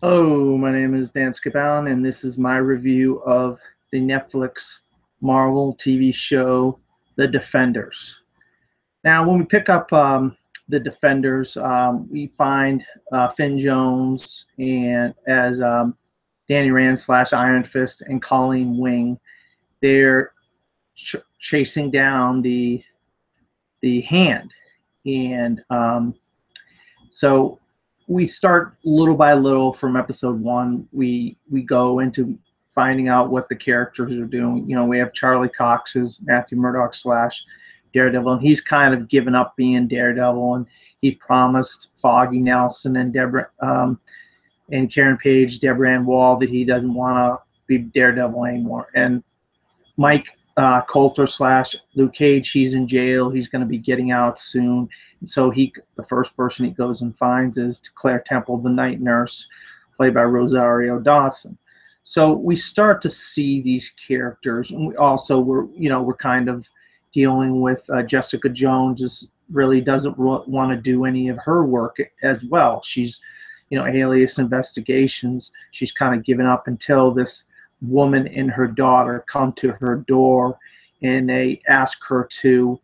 Hello, my name is Dan Skibound, and this is my review of the Netflix Marvel TV show, The Defenders. Now, when we pick up The Defenders, we find Finn Jones and as Danny Rand slash Iron Fist and Colleen Wing. They're chasing down the Hand, and so we start little by little from episode one. We go into finding out what the characters are doing. You know, we have Charlie Cox as Matthew Murdock slash Daredevil, and he's kind of given up being Daredevil, and he's promised Foggy Nelson and Deborah and Karen Page, Deborah and Woll, that he doesn't want to be Daredevil anymore. And Mike Colter slash Luke Cage, he's in jail. He's going to be getting out soon. And so the first person he goes and finds is Claire Temple, the night nurse, played by Rosario Dawson. So we start to see these characters, and we're kind of dealing with Jessica Jones really doesn't want to do any of her work as well. She's, Alias Investigations. She's kind of given up until this woman and her daughter come to her door, and they ask her to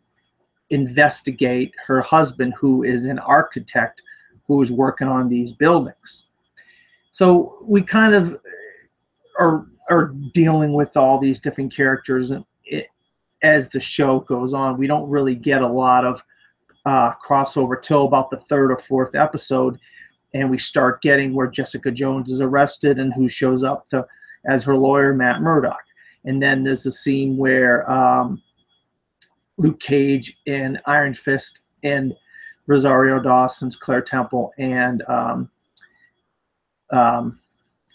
investigate her husband, who is an architect who is working on these buildings. So we kind of are dealing with all these different characters, and as the show goes on, we don't really get a lot of crossover till about the third or fourth episode, and we start getting where Jessica Jones is arrested and who shows up as her lawyer, Matt Murdock. And then there's a scene where Luke Cage and Iron Fist and Rosario Dawson's Claire Temple and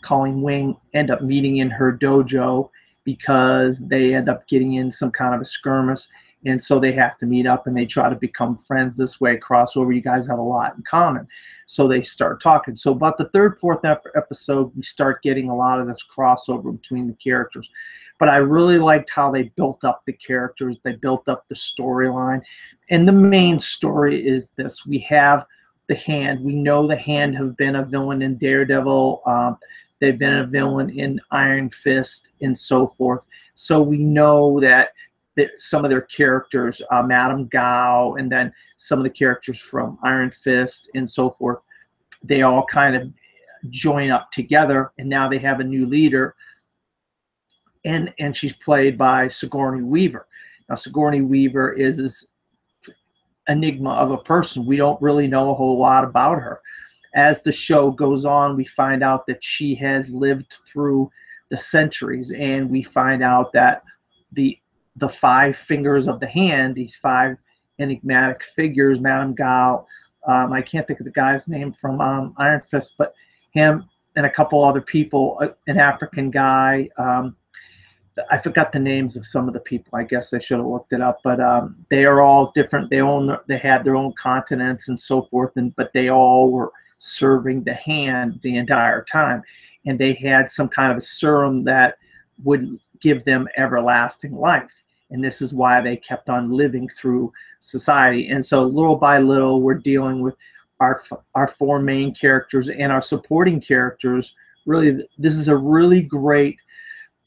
Colleen Wing end up meeting in her dojo because they end up getting in some kind of a skirmish. And so they have to meet up and they try to become friends this way. Crossover, you guys have a lot in common. So they start talking. So about the third, fourth episode, we start getting a lot of this crossover between the characters. But I really liked how they built up the characters. They built up the storyline. And the main story is this. We have the Hand. We know the Hand have been a villain in Daredevil. They've been a villain in Iron Fist and so forth. So we know that some of their characters, Madame Gao, and then some of the characters from Iron Fist and so forth, they all kind of join up together, and now they have a new leader, and she's played by Sigourney Weaver. Now, Sigourney Weaver is this enigma of a person. We don't really know a whole lot about her. As the show goes on, we find out that she has lived through the centuries, and we find out that the five fingers of the Hand, these five enigmatic figures, Madame Gao, I can't think of the guy's name from Iron Fist, but him and a couple other people, an African guy. I forgot the names of some of the people. I guess I should have looked it up, but they are all different. They had their own continents and so forth, but they all were serving the Hand the entire time, and they had some kind of a serum that would give them everlasting life. And this is why they kept on living through society. And so little by little, we're dealing with our four main characters and our supporting characters. Really, this is a really great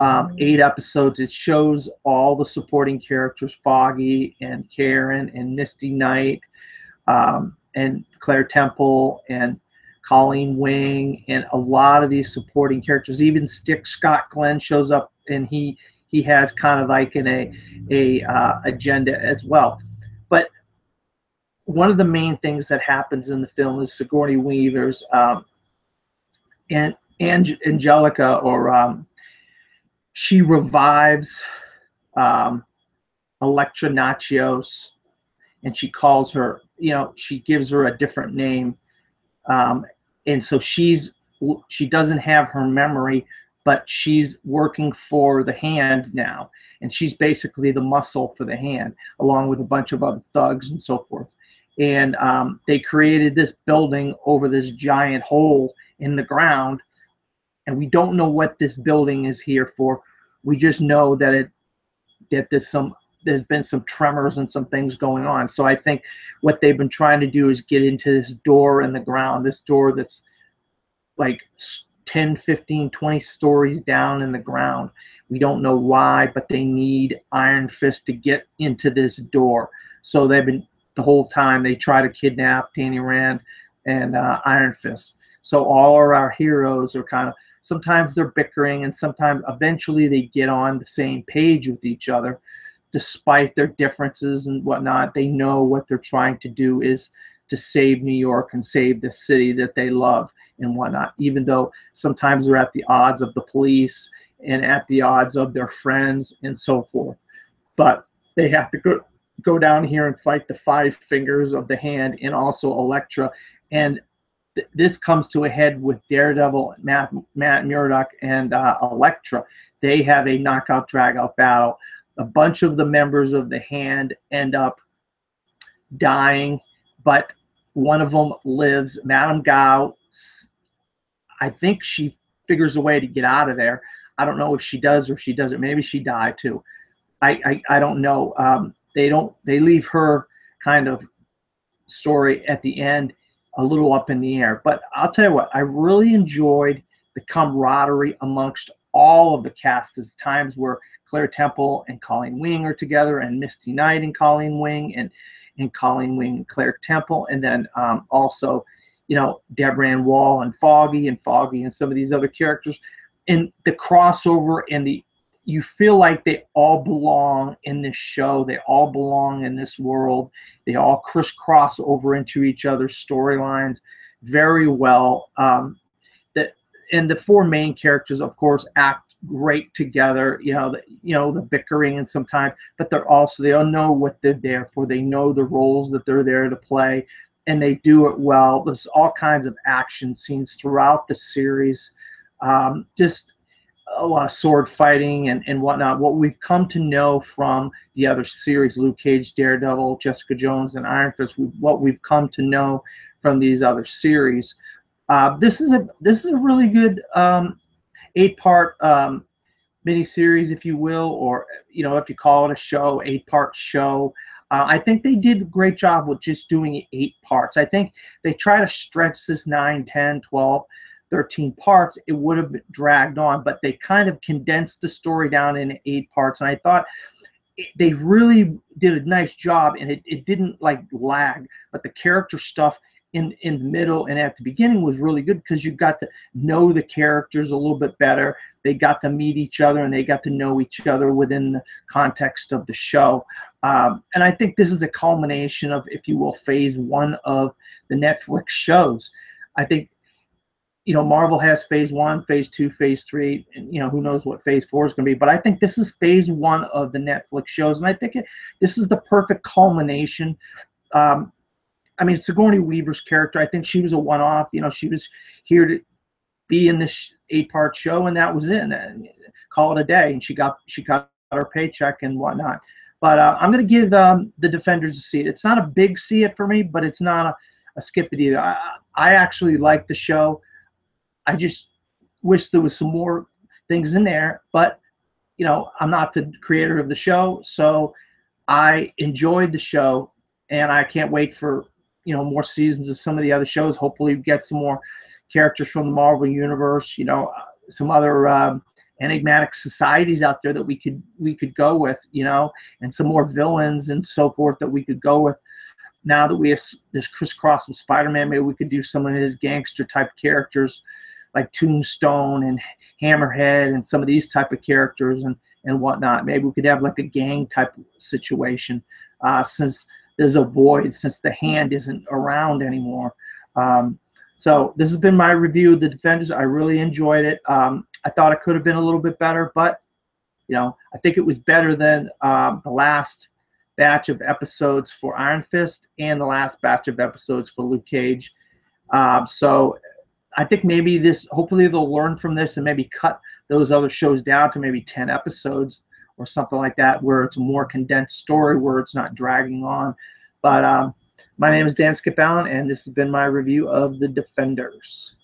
8 episodes. It shows all the supporting characters, Foggy and Karen and Misty Knight and Claire Temple and Colleen Wing and a lot of these supporting characters. Even Scott Glenn shows up, and he has kind of like a agenda as well. But one of the main things that happens in the film is Sigourney Weaver's and Angelica, or she revives Electra Nachios, and she calls her, she gives her a different name, and so she doesn't have her memory, but she's working for the Hand now, and she's basically the muscle for the Hand, along with a bunch of other thugs and so forth. And they created this building over this giant hole in the ground, and we don't know what this building is here for. We just know that there's been some tremors and some things going on. So I think what they've been trying to do is get into this door in the ground, this door that's like 10, 15, 20 stories down in the ground. We don't know why, but they need Iron Fist to get into this door. So they've been, the whole time, they try to kidnap Danny Rand and Iron Fist. So all of our heroes are kind of, sometimes they're bickering, and sometimes eventually they get on the same page with each other. Despite their differences and whatnot, they know what they're trying to do is to save New York and save the city that they love and whatnot, even though sometimes they're at the odds of the police and at the odds of their friends and so forth. But they have to go down here and fight the five fingers of the hand, and also Elektra. And this comes to a head with Daredevil, Matt Murdock, and Elektra. They have a knockout, drag-out battle. A bunch of the members of the hand end up dying, but one of them lives. Madame Gao, I think she figures a way to get out of there. I don't know if she does or if she doesn't. Maybe she died too. I don't know. They leave her kind of story at the end a little up in the air. But I'll tell you what, I really enjoyed the camaraderie amongst all of the cast. There's times where Claire Temple and Colleen Wing are together, and Misty Knight and Colleen Wing, and Colleen Wing and Claire Temple, and then also, you know, Deborah and Woll and Foggy and some of these other characters. And the crossover and you feel like they all belong in this show. They all belong in this world. They all crisscross over into each other's storylines very well. And the four main characters, of course, act great together. The bickering and sometimes, but they all know what they're there for. They know the roles that they're there to play, and they do it well. There's all kinds of action scenes throughout the series. Just a lot of sword fighting and whatnot. What we've come to know from the other series, Luke Cage, Daredevil, Jessica Jones, and Iron Fist, what we've come to know from these other series. This is a really good 8-part miniseries, if you will, or if you call it a show, 8-part show. I think they did a great job with just doing 8 parts. I think they try to stretch this 9, 10, 12, 13 parts. It would have dragged on, but they kind of condensed the story down into 8 parts. And I thought they really did a nice job, and it didn't like lag, but the character stuff in the middle and at the beginning was really good, because you got to know the characters a little bit better. They got to meet each other, and they got to know each other within the context of the show. And I think this is a culmination of, if you will, phase 1 of the Netflix shows. I think, Marvel has phase 1, phase 2, phase 3, and, who knows what phase 4 is going to be. But I think this is phase 1 of the Netflix shows, and I think this is the perfect culmination. Sigourney Weaver's character, I think she was a one-off. She was here to be in this 8-part show, and that was it. And call it a day. And she got her paycheck and whatnot. But I'm going to give the Defenders a C. It's not a big C it for me, but it's not a skip it either. I actually like the show. I just wish there was some more things in there. But, I'm not the creator of the show, so I enjoyed the show, and I can't wait for more seasons of some of the other shows. Hopefully we get some more characters from the Marvel Universe, some other enigmatic societies out there that we could go with, and some more villains and so forth that we could go with. Now that we have this crisscross with Spider-Man, maybe we could do some of his gangster type characters like Tombstone and Hammerhead and some of these type of characters and whatnot. Maybe we could have like a gang type situation, since there's a void, since the hand isn't around anymore. So this has been my review of the Defenders. I really enjoyed it. I thought it could have been a little bit better, but I think it was better than the last batch of episodes for Iron Fist and the last batch of episodes for Luke Cage. So I think hopefully they'll learn from this and maybe cut those other shows down to maybe 10 episodes or something like that, where it's a more condensed story, where it's not dragging on. But my name is Dan Skip Allen, and this has been my review of The Defenders.